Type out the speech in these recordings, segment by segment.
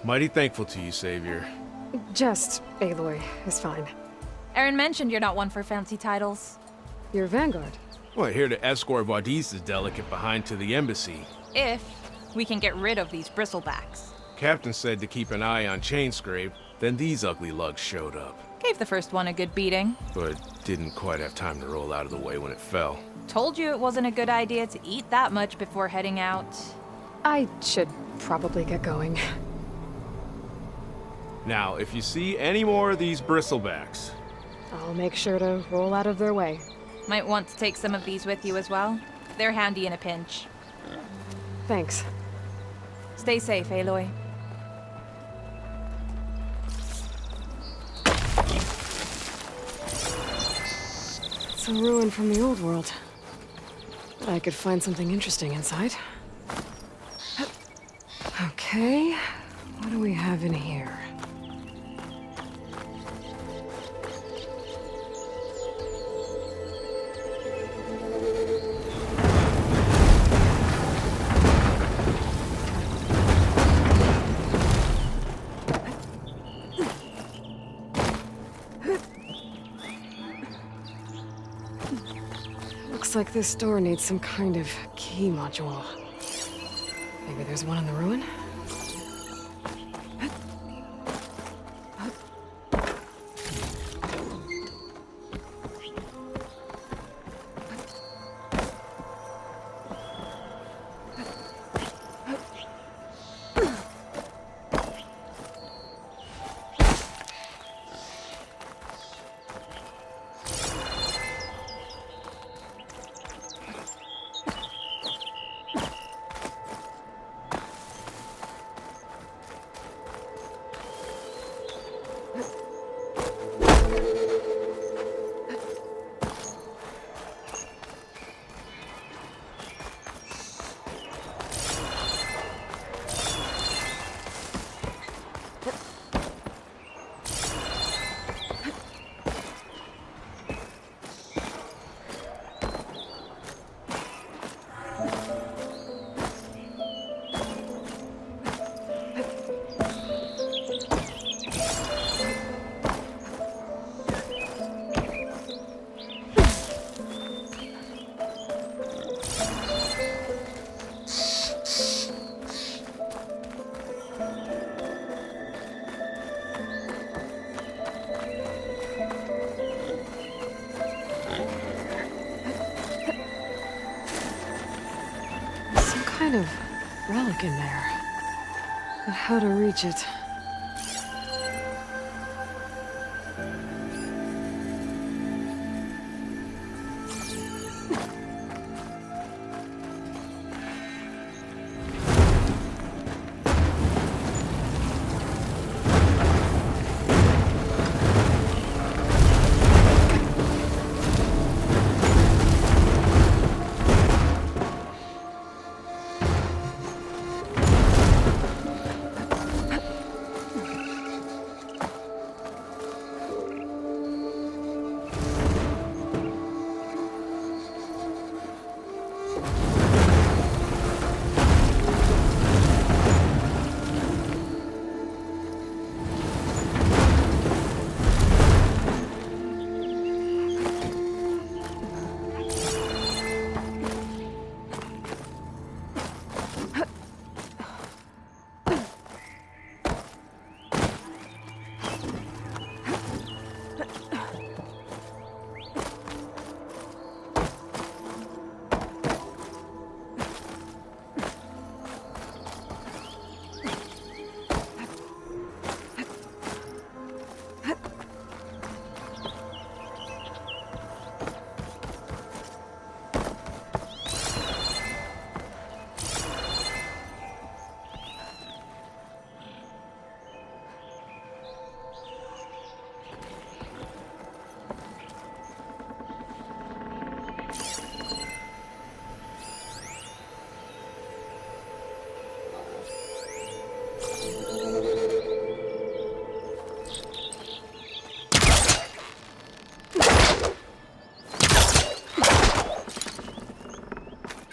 Mighty thankful to you, Savior. Just Aloy is fine. Aaron mentioned you're not one for fancy titles. You're Vanguard. Well, here to escort Wadiz's delicate behind to the embassy. If we can get rid of these bristlebacks. Captain said to keep an eye on Chainscrape, then these ugly lugs showed up. Gave the first one a good beating. But didn't quite have time to roll out of the way when it fell. Told you it wasn't a good idea to eat that much before heading out. I should probably get going. Now, if you see any more of these bristlebacks... I'll make sure to roll out of their way. Might want to take some of these with you as well. They're handy in a pinch. Thanks. Stay safe, Aloy. It's a ruin from the old world. But I could find something interesting inside. Okay, what do we have in here? Looks like this door needs some kind of key module. Maybe there's one in the ruin? Kind of relic in there. But how to reach it?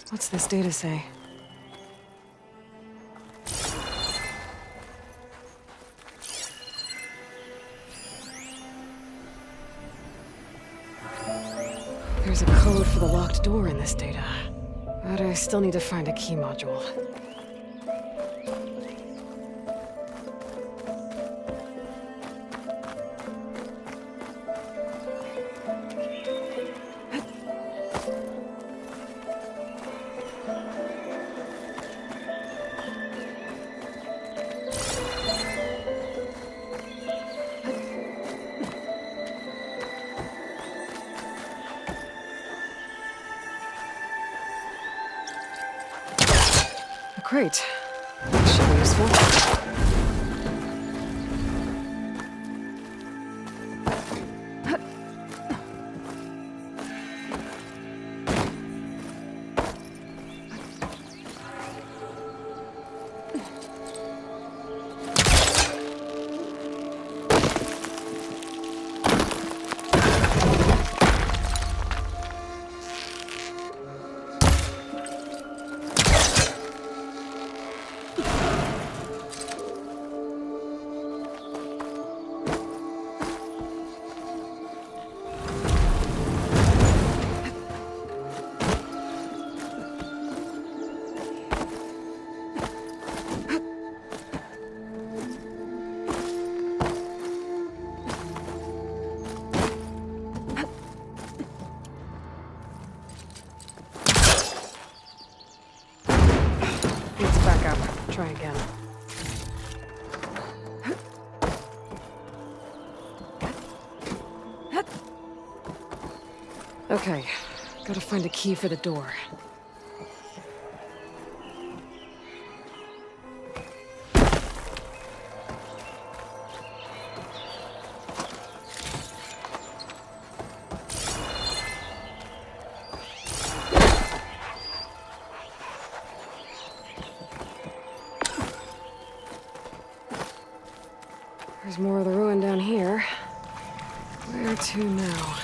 What's this data say? There's a code for the locked door in this data. But I still need to find a key module. Great. That should be useful. Try again. Okay, gotta find a key for the door. There's more of the ruin down here. Where to now?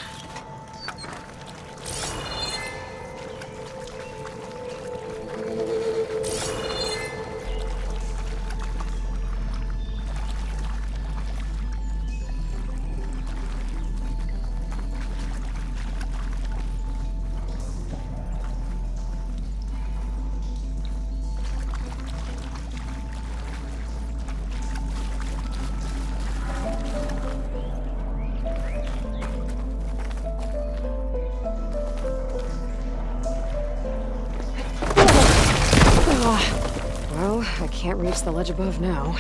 Well, I can't reach the ledge above now.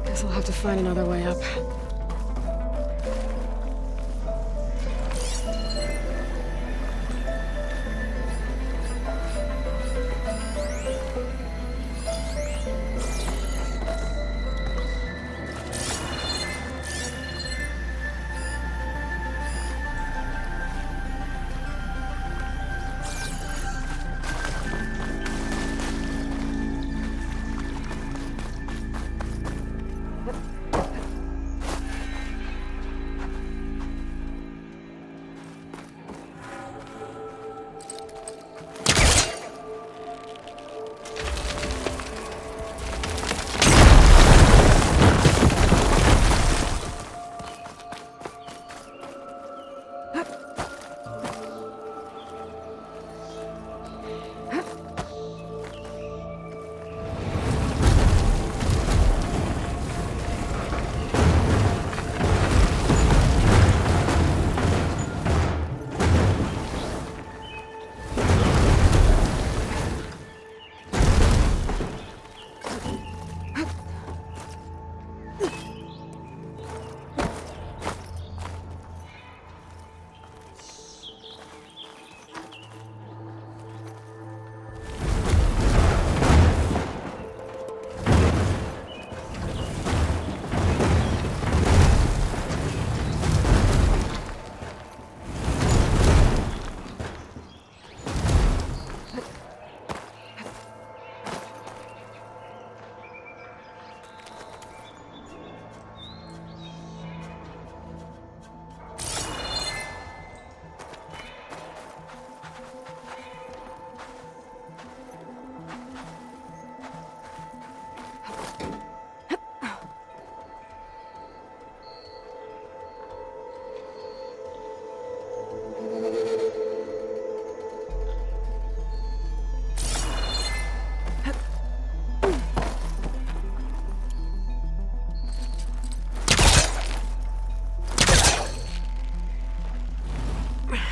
Guess I'll have to find another way up.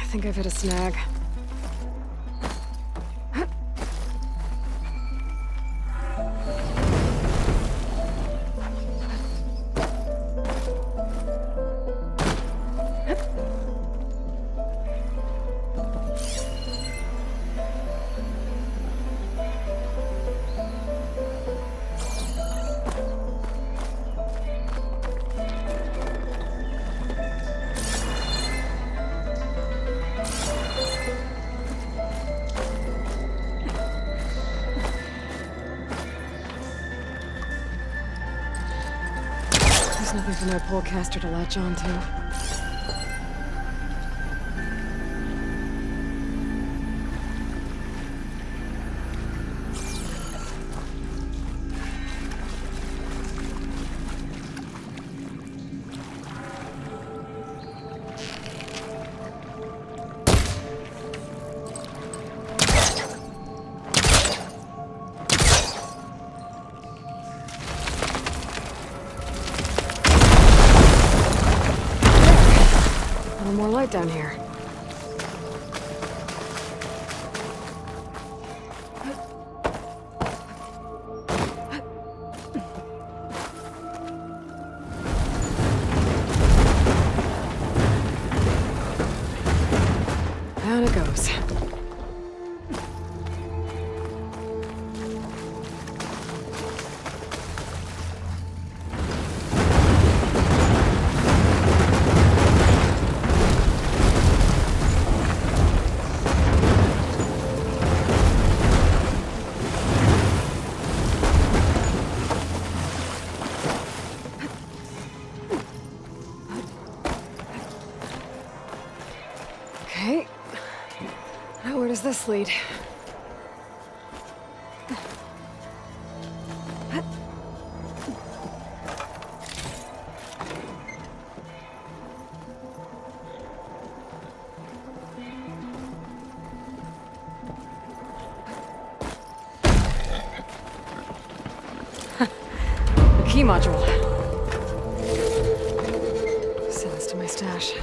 think I've hit a snag. There's nothing for my polecaster to latch on to. More light down here. Down it goes. Okay. Now where does this lead? The key module. Send this to my stash.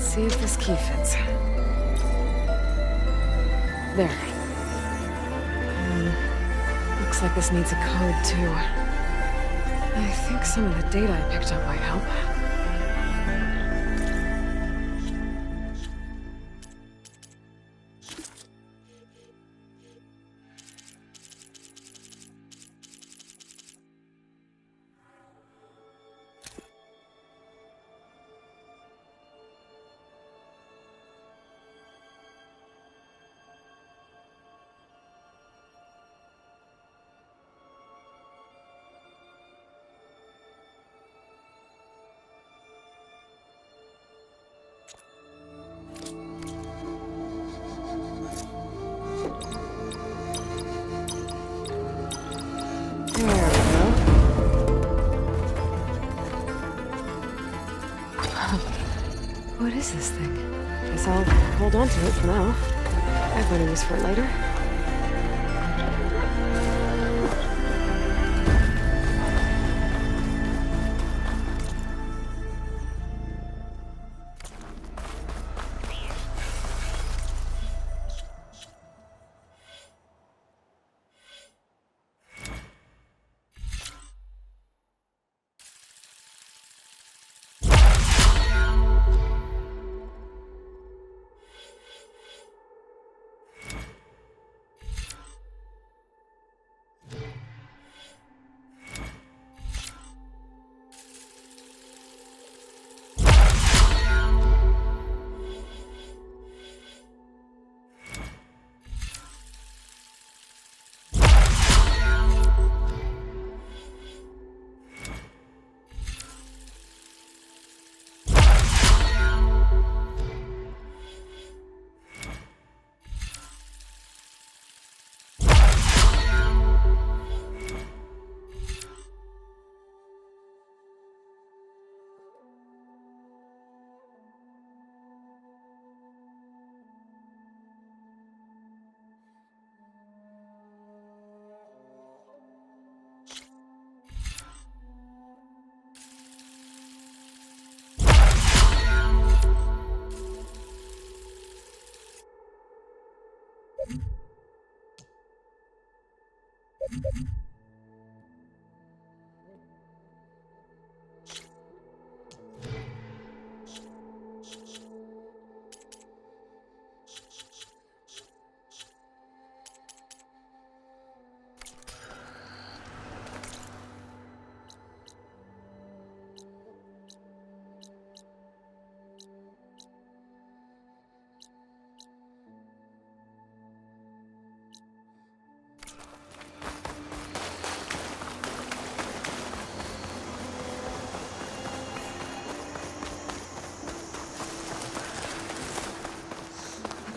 See if this key fits. There. Looks like this needs a code, too. I think some of the data I picked up might help. There we go. What is this thing? Guess I'll hold on to it for now. I've got a use for it later.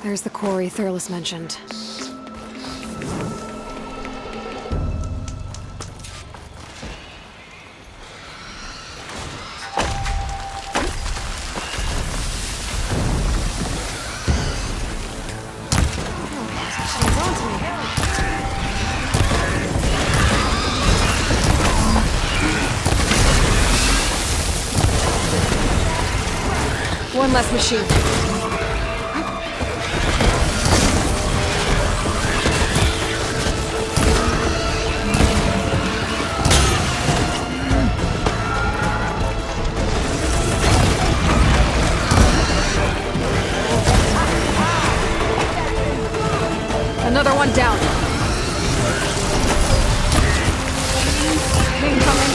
There's the quarry Thurles mentioned. One less machine. Another one down. Incoming.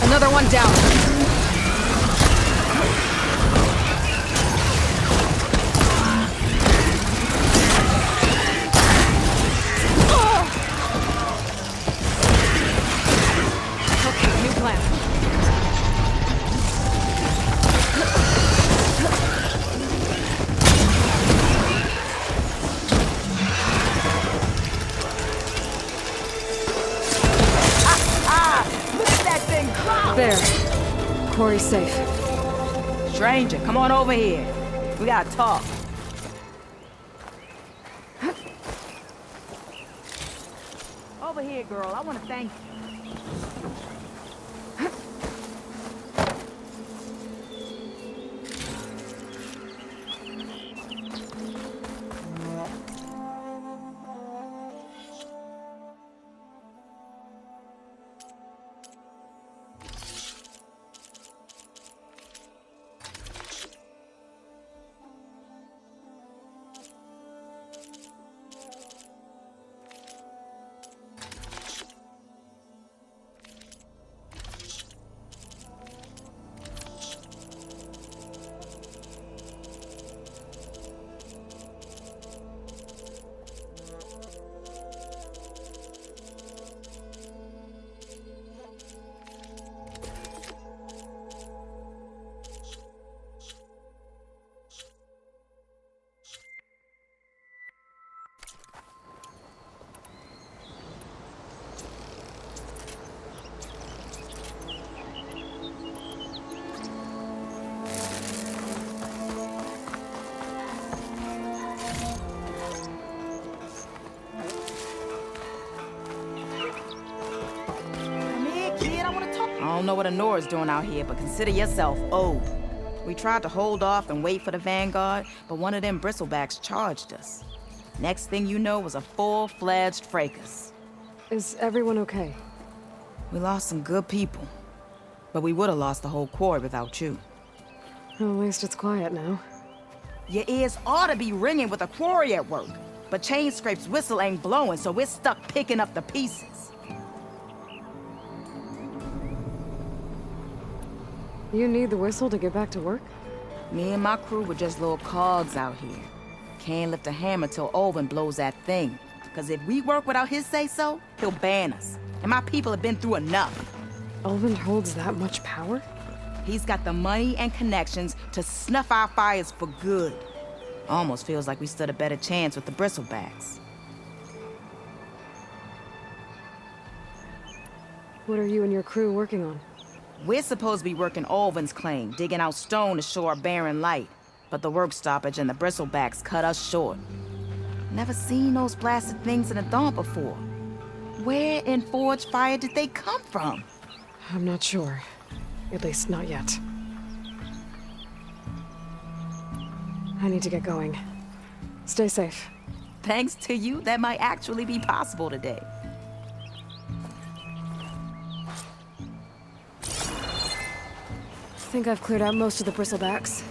Another one down. Okay, new plan. There. Quarry's safe. Stranger, come on over here. We gotta talk. Over here, girl. I want to thank you. I don't know what Honora's doing out here, but consider yourself owed. We tried to hold off and wait for the Vanguard, but one of them bristlebacks charged us. Next thing you know was a full-fledged fracas. Is everyone okay? We lost some good people, but we would have lost the whole quarry without you. At least it's quiet now. Your ears ought to be ringing with a quarry at work, but Chainscrape's whistle ain't blowing, so we're stuck picking up the pieces. You need the whistle to get back to work? Me and my crew were just little cogs out here. Can't lift a hammer till Olvin blows that thing. Cause if we work without his say-so, he'll ban us. And my people have been through enough. Olvin holds that much power? He's got the money and connections to snuff our fires for good. Almost feels like we stood a better chance with the bristlebacks. What are you and your crew working on? We're supposed to be working Alvin's claim, digging out stone to show our barren light. But the work stoppage and the bristlebacks cut us short. Never seen those blasted things in the dawn before. Where in Forge Fire did they come from? I'm not sure. At least not yet. I need to get going. Stay safe. Thanks to you, that might actually be possible today. I think I've cleared out most of the bristlebacks.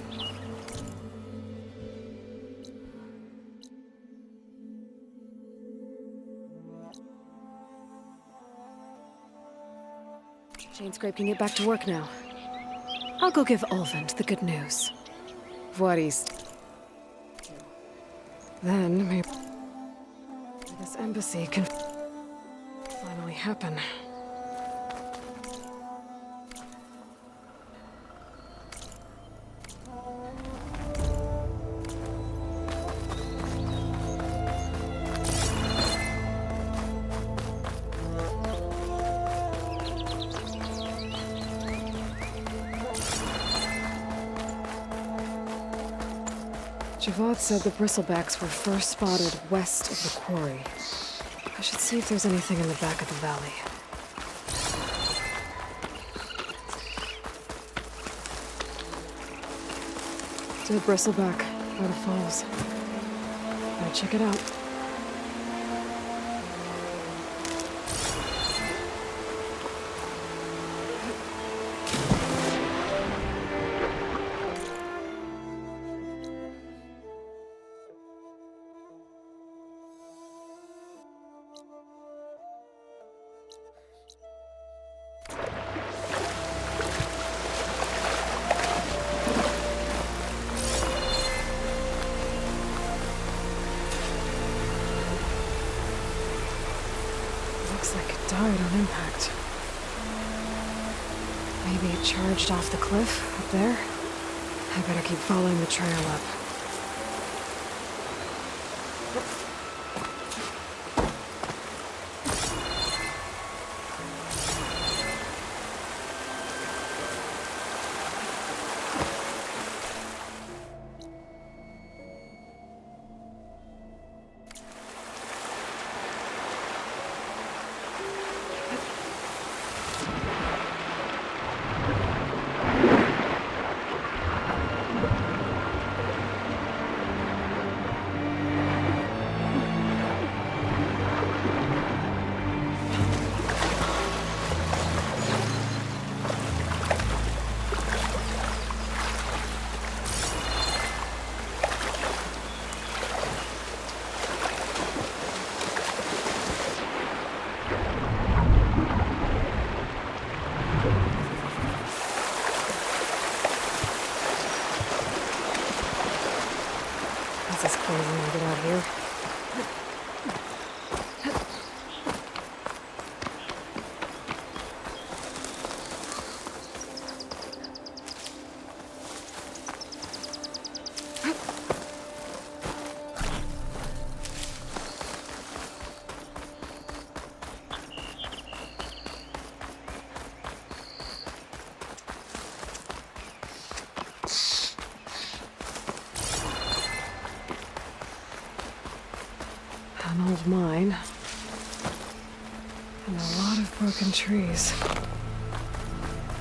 Chainscrape can get back to work now. I'll go give Ulvund the good news. What he's... Then maybe this embassy can finally happen. Javad said the bristlebacks were first spotted west of the quarry. I should see if there's anything in the back of the valley. To the bristleback by the falls. Gotta check it out. Looks like it died on impact. Maybe it charged off the cliff up there? I better keep following the trail up. This is crazy when I get out here. An old mine. And a lot of broken trees.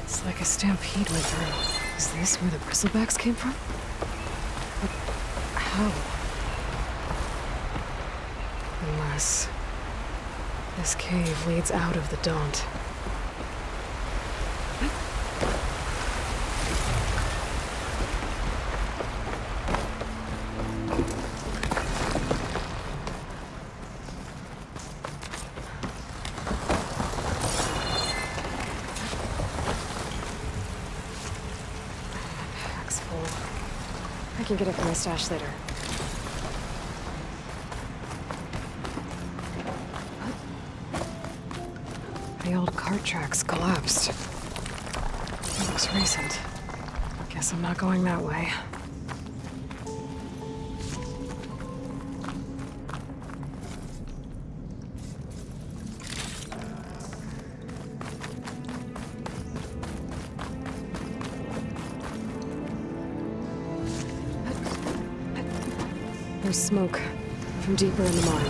It's like a stampede went through. Is this where the bristlebacks came from? But how? Unless this cave leads out of the Daunt. I can get it from my stash later. The old cart tracks collapsed. Looks recent. Guess I'm not going that way. There's smoke from deeper in the mine.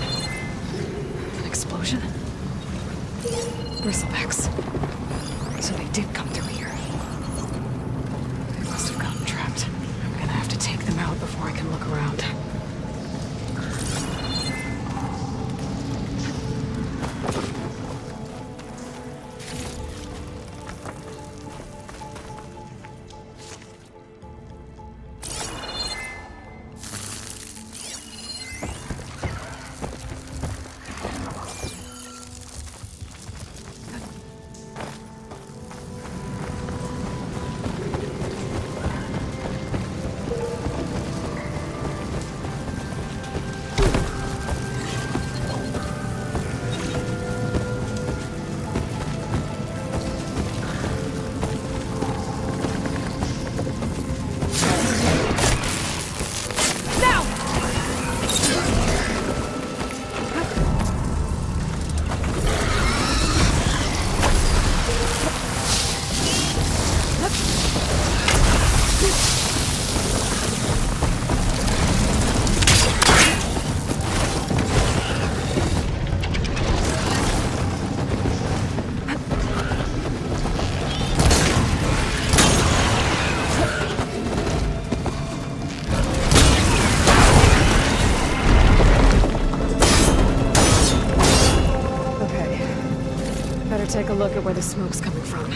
An explosion? Bristlebacks. So they did come through here. They must have gotten trapped. I'm gonna have to take them out before I can look around. Take a look at where the smoke's coming from.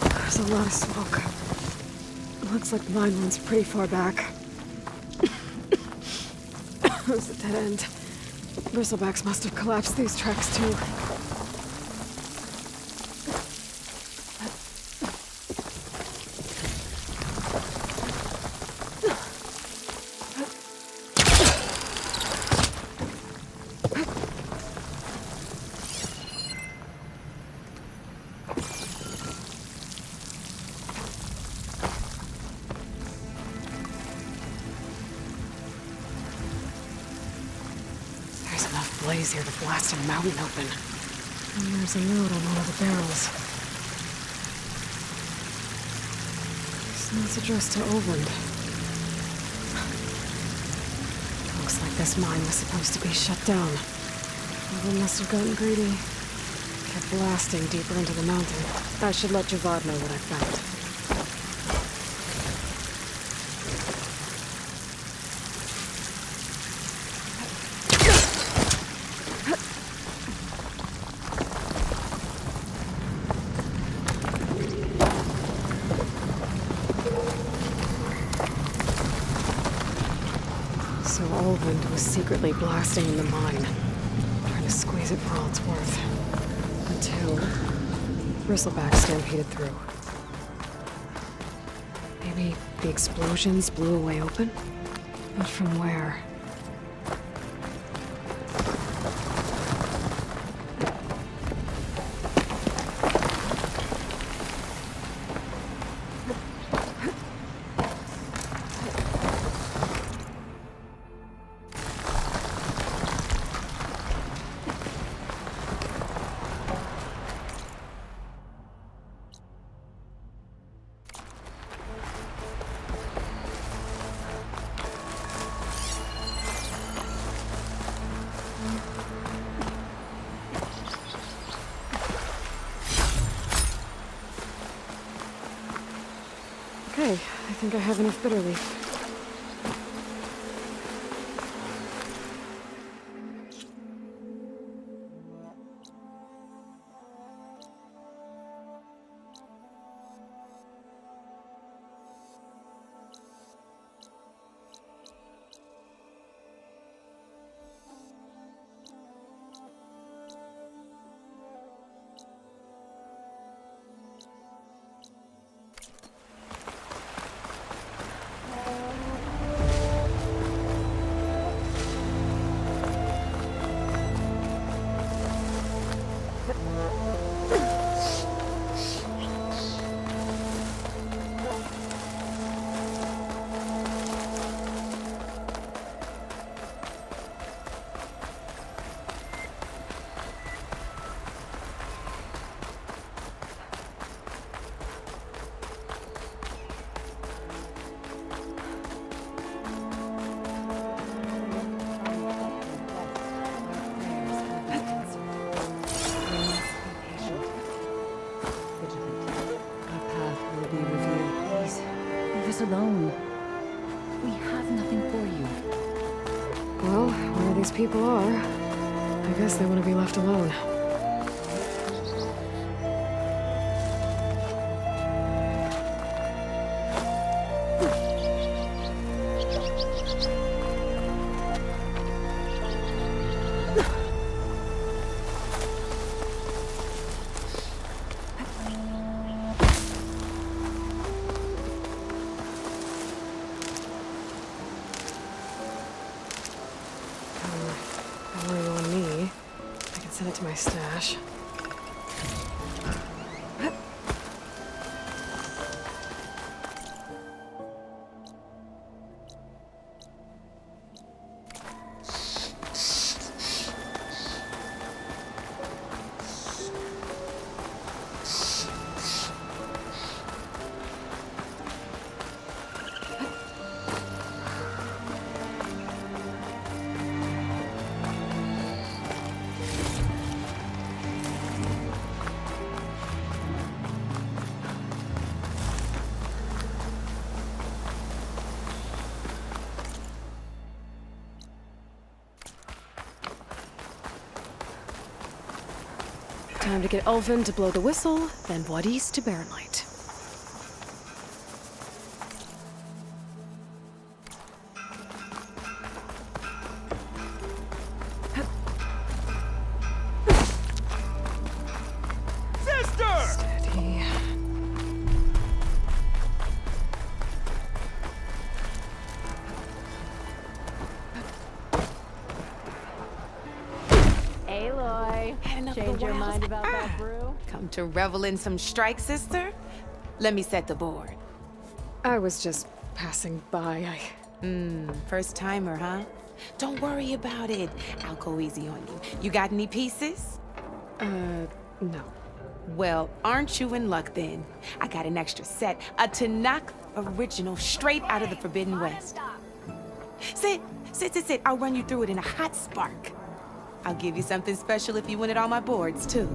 There's a lot of smoke. Looks like the mine runs pretty far back. It's a dead end. Bristlebacks must have collapsed these tracks too. Blaze here to blast a mountain open. And there's a note on one of the barrels. This note's addressed to Overland. Looks like this mine was supposed to be shut down. Overland must have gotten greedy. Kept blasting deeper into the mountain. I should let Javad know what I found. So Overland was secretly blasting in the mine, trying to squeeze it for all it's worth. Until Bristlebacks stampeded through. Maybe the explosions blew a way open? But from where? Okay, I think I have enough bitter leaf. alone. We have nothing for you. Well, where these people are, I guess they want to be left alone. Don't worry on me. I can send it to my stash. Time to get Ulvin to blow the whistle, then Wadis to bear light. Steady. Aloy, change your mind about that brew? Come to revel in some strike, sister? Let me set the board. I was just passing by. First timer, huh? Don't worry about it. I'll go easy on you. You got any pieces? No. Well, aren't you in luck then? I got an extra set, a Tanakh original, straight out of the Forbidden West. Sit. I'll run you through it in a hot spark. I'll give you something special if you win it on my boards, too.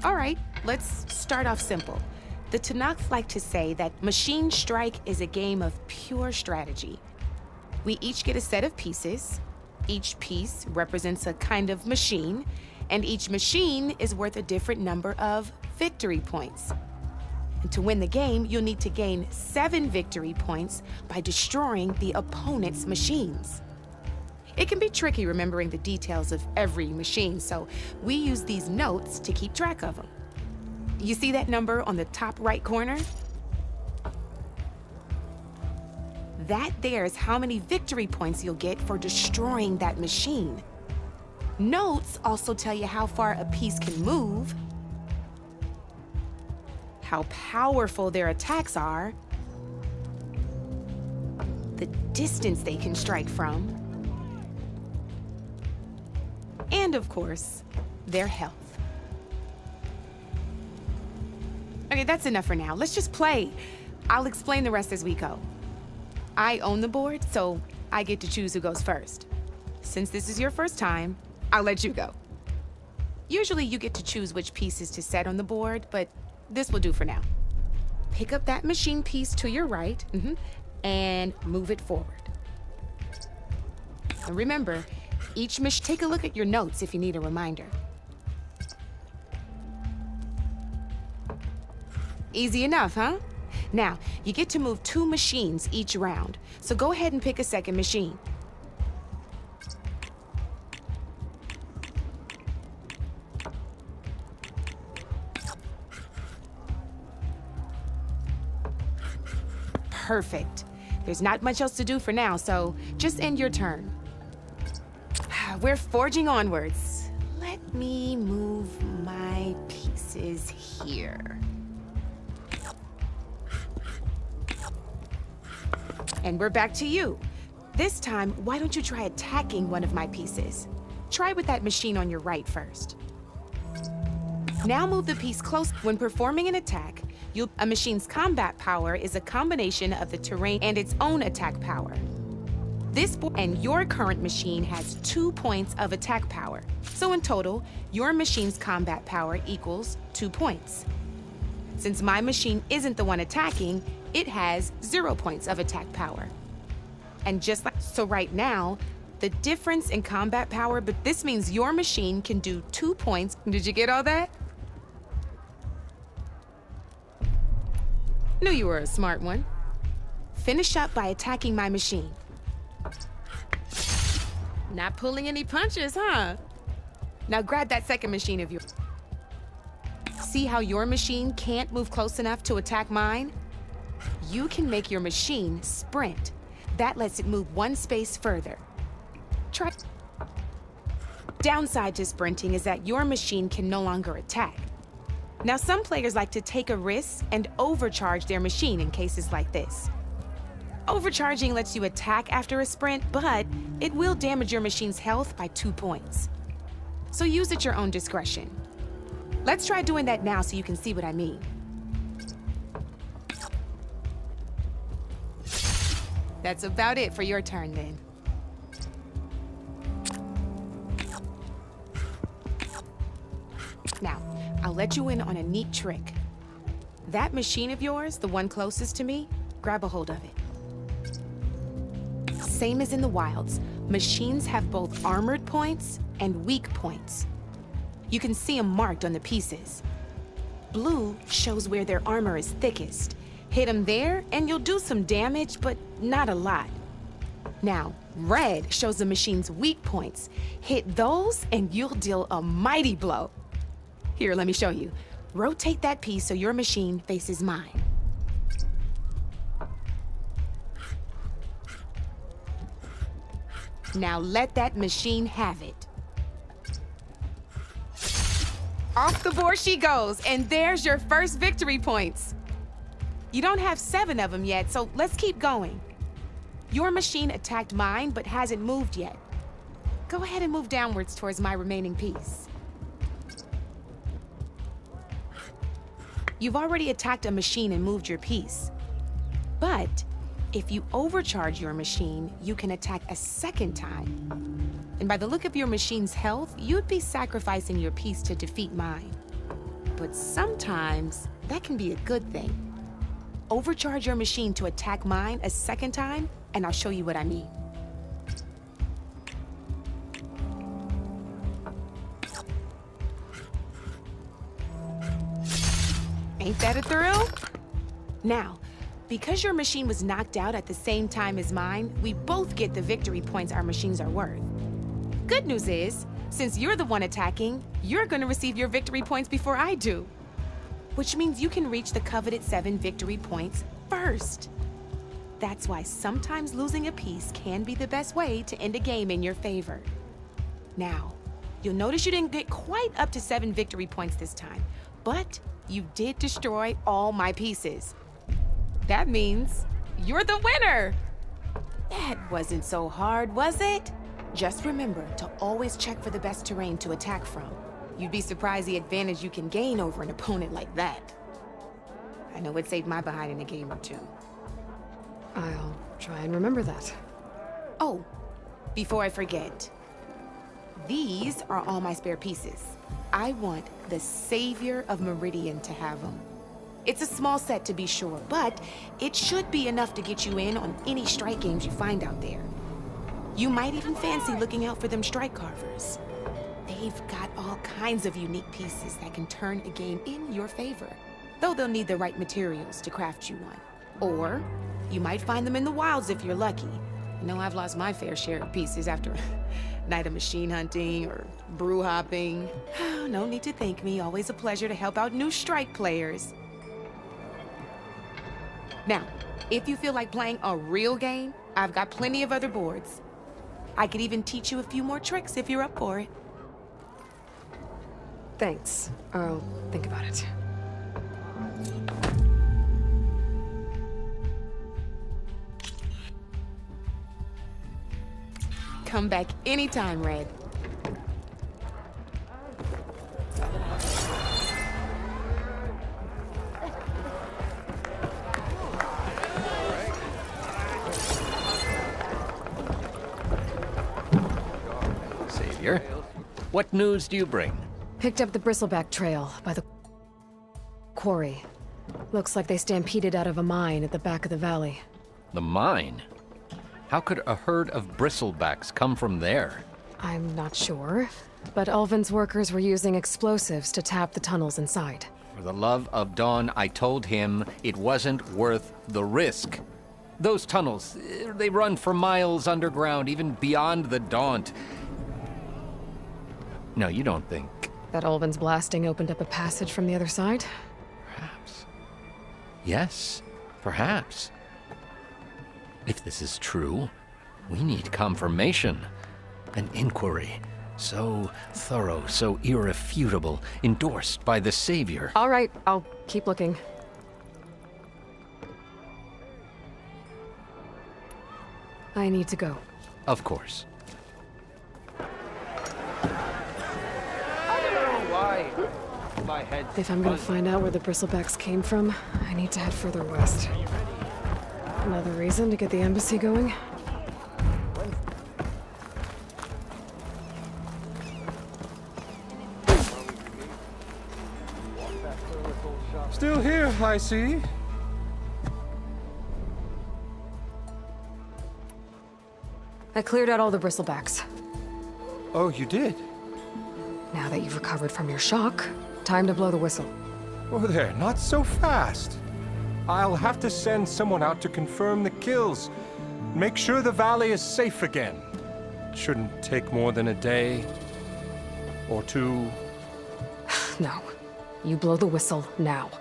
All right, let's start off simple. The Tanakh like to say that Machine Strike is a game of pure strategy. We each get a set of pieces. Each piece represents a kind of machine, and each machine is worth a different number of victory points. And to win the game, you'll need to gain 7 victory points by destroying the opponent's machines. It can be tricky remembering the details of every machine, so we use these notes to keep track of them. You see that number on the top right corner? That there is how many victory points you'll get for destroying that machine. Notes also tell you how far a piece can move, how powerful their attacks are, the distance they can strike from, and of course, their health. Okay, that's enough for now. Let's just play. I'll explain the rest as we go. I own the board, so I get to choose who goes first. Since this is your first time, I'll let you go. Usually you get to choose which pieces to set on the board, but this will do for now. Pick up that machine piece to your right, and move it forward. And remember, take a look at your notes if you need a reminder. Easy enough, huh? Now, you get to move 2 machines each round, so go ahead and pick a second machine. Perfect. There's not much else to do for now, so just end your turn. We're forging onwards. Let me move my pieces here. And we're back to you. This time, why don't you try attacking one of my pieces? Try with that machine on your right first. Now move the piece close. When performing an attack, a machine's combat power is a combination of the terrain and its own attack power. And your current machine has 2 points of attack power. So in total, your machine's combat power equals 2 points. Since my machine isn't the one attacking, it has 0 points of attack power. And just like so right now, the difference in combat power, but this means your machine can do 2 points. Did you get all that? Knew you were a smart one. Finish up by attacking my machine. Not pulling any punches, huh? Now grab that second machine of yours. See how your machine can't move close enough to attack mine? You can make your machine sprint. That lets it move 1 space further. Try. Downside to sprinting is that your machine can no longer attack. Now, some players like to take a risk and overcharge their machine in cases like this. Overcharging lets you attack after a sprint, but it will damage your machine's health by 2 points. So use at your own discretion. Let's try doing that now so you can see what I mean. That's about it for your turn then. Now, I'll let you in on a neat trick. That machine of yours, the one closest to me, grab a hold of it. Same as in the wilds, machines have both armored points and weak points. You can see them marked on the pieces. Blue shows where their armor is thickest. Hit them there and you'll do some damage, but not a lot. Now, red shows the machine's weak points. Hit those and you'll deal a mighty blow. Here, let me show you. Rotate that piece so your machine faces mine. Now let that machine have it. Off the board she goes, and there's your first victory points. You don't have 7 of them yet, so let's keep going. Your machine attacked mine, but hasn't moved yet. Go ahead and move downwards towards my remaining piece. You've already attacked a machine and moved your piece. But if you overcharge your machine, you can attack a second time. And by the look of your machine's health, you'd be sacrificing your piece to defeat mine. But sometimes that can be a good thing. Overcharge your machine to attack mine a second time, and I'll show you what I mean. Ain't that a thrill? Now, because your machine was knocked out at the same time as mine, we both get the victory points our machines are worth. Good news is, since you're the one attacking, you're gonna receive your victory points before I do. Which means you can reach the coveted 7 victory points first. That's why sometimes losing a piece can be the best way to end a game in your favor. Now, you'll notice you didn't get quite up to 7 victory points this time, but you did destroy all my pieces. That means you're the winner! That wasn't so hard, was it? Just remember to always check for the best terrain to attack from. You'd be surprised the advantage you can gain over an opponent like that. I know it saved my behind in a game or two. I'll try and remember that. Oh, before I forget, these are all my spare pieces. I want the Savior of Meridian to have them. It's a small set to be sure, but it should be enough to get you in on any strike games you find out there. You might even fancy looking out for them strike carvers. They've got all kinds of unique pieces that can turn a game in your favor, though they'll need the right materials to craft you one. Or you might find them in the wilds if you're lucky. You know, I've lost my fair share of pieces after a night of machine hunting or brew hopping. No need to thank me. Always a pleasure to help out new strike players. Now, if you feel like playing a real game, I've got plenty of other boards. I could even teach you a few more tricks if you're up for it. Thanks. I'll think about it. Come back anytime, Red. familiar. What news do you bring? Picked up the bristleback trail by the quarry. Looks like they stampeded out of a mine at the back of the valley. The mine? How could a herd of bristlebacks come from there? I'm not sure, but Ulvin's workers were using explosives to tap the tunnels inside. For the love of Dawn, I told him it wasn't worth the risk. Those tunnels, they run for miles underground, even beyond the Daunt. No, you don't think... That Ulvin's blasting opened up a passage from the other side? Perhaps. Yes, perhaps. If this is true, we need confirmation. An inquiry. So thorough, so irrefutable, endorsed by the Savior. All right, I'll keep looking. I need to go. Of course. My head's If I'm gonna find out where the bristlebacks came from, I need to head further west. Another reason to get the embassy going? Still here, I see. I cleared out all the bristlebacks. Oh, you did? Now that you've recovered from your shock, time to blow the whistle. Oh, there, not so fast. I'll have to send someone out to confirm the kills. Make sure the valley is safe again. It shouldn't take more than a day or two. No. You blow the whistle now.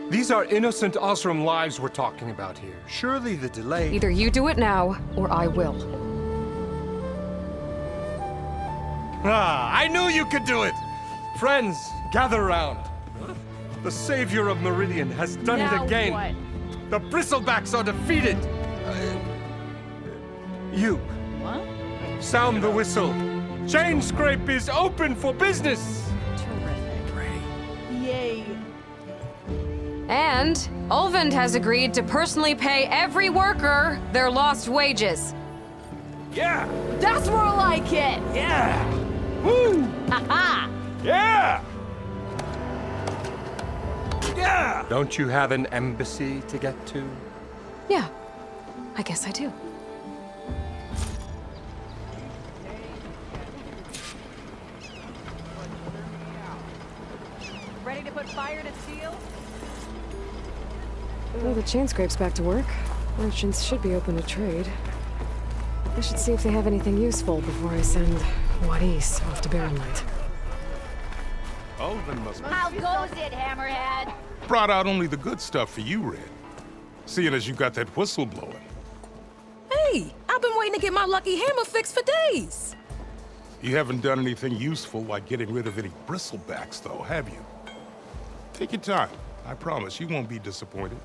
These are innocent Osram lives we're talking about here. Surely the delay... Either you do it now, or I will. Ah, I knew you could do it! Friends, gather around. The savior of Meridian has done it again. What? The bristlebacks are defeated. You. What? Sound the whistle. Chain Scrape is open for business. Terrific. Yay. And Ulvind has agreed to personally pay every worker their lost wages. Yeah! That's more like it. Yeah! Woo! Ha Yeah! Yeah! Don't you have an embassy to get to? Yeah, I guess I do. Ready to put fire to steel? Well, the chain scrape's back to work. Merchants should be open to trade. I should see if they have anything useful before I send Wadis off to Barrenlight. Ulvin must How goes it, Hammerhead? Brought out only the good stuff for you, Red. Seeing as you got that whistle blowing. Hey, I've been waiting to get my lucky hammer fixed for days. You haven't done anything useful like getting rid of any bristlebacks, though, have you? Take your time. I promise you won't be disappointed.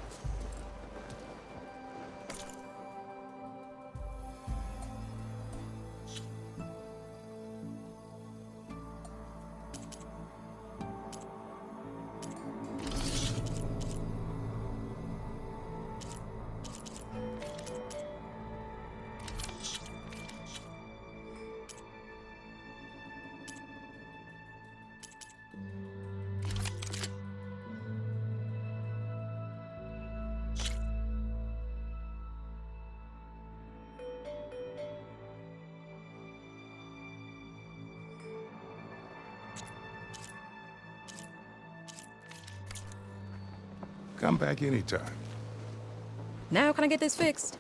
Come back anytime. Now can I get this fixed?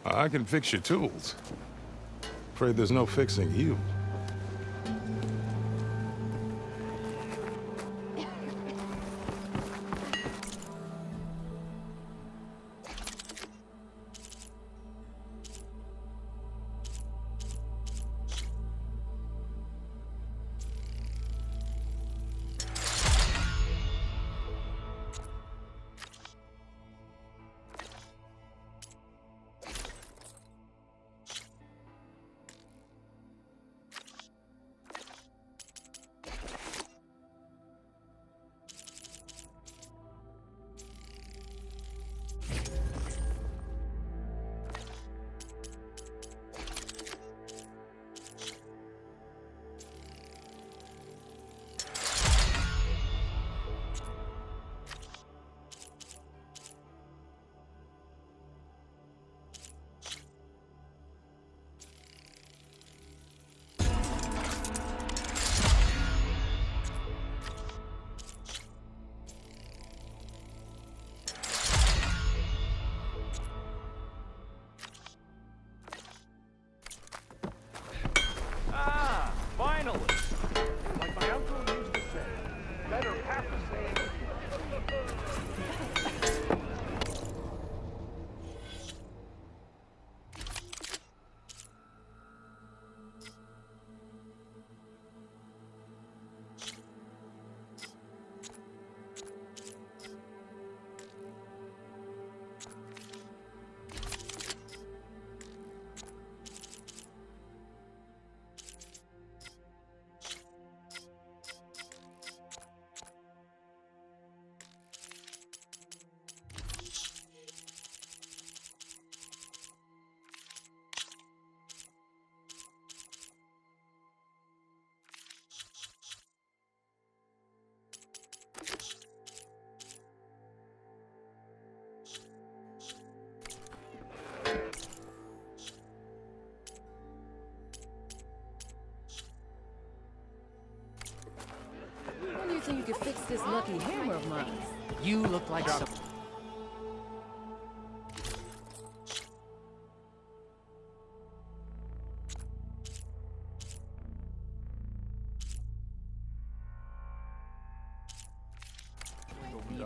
I can fix your tools. Afraid there's no fixing you. this lucky hammer of mine. You look like some...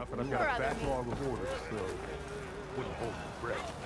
But I've got a backlog of orders, so wouldn't hold your breath.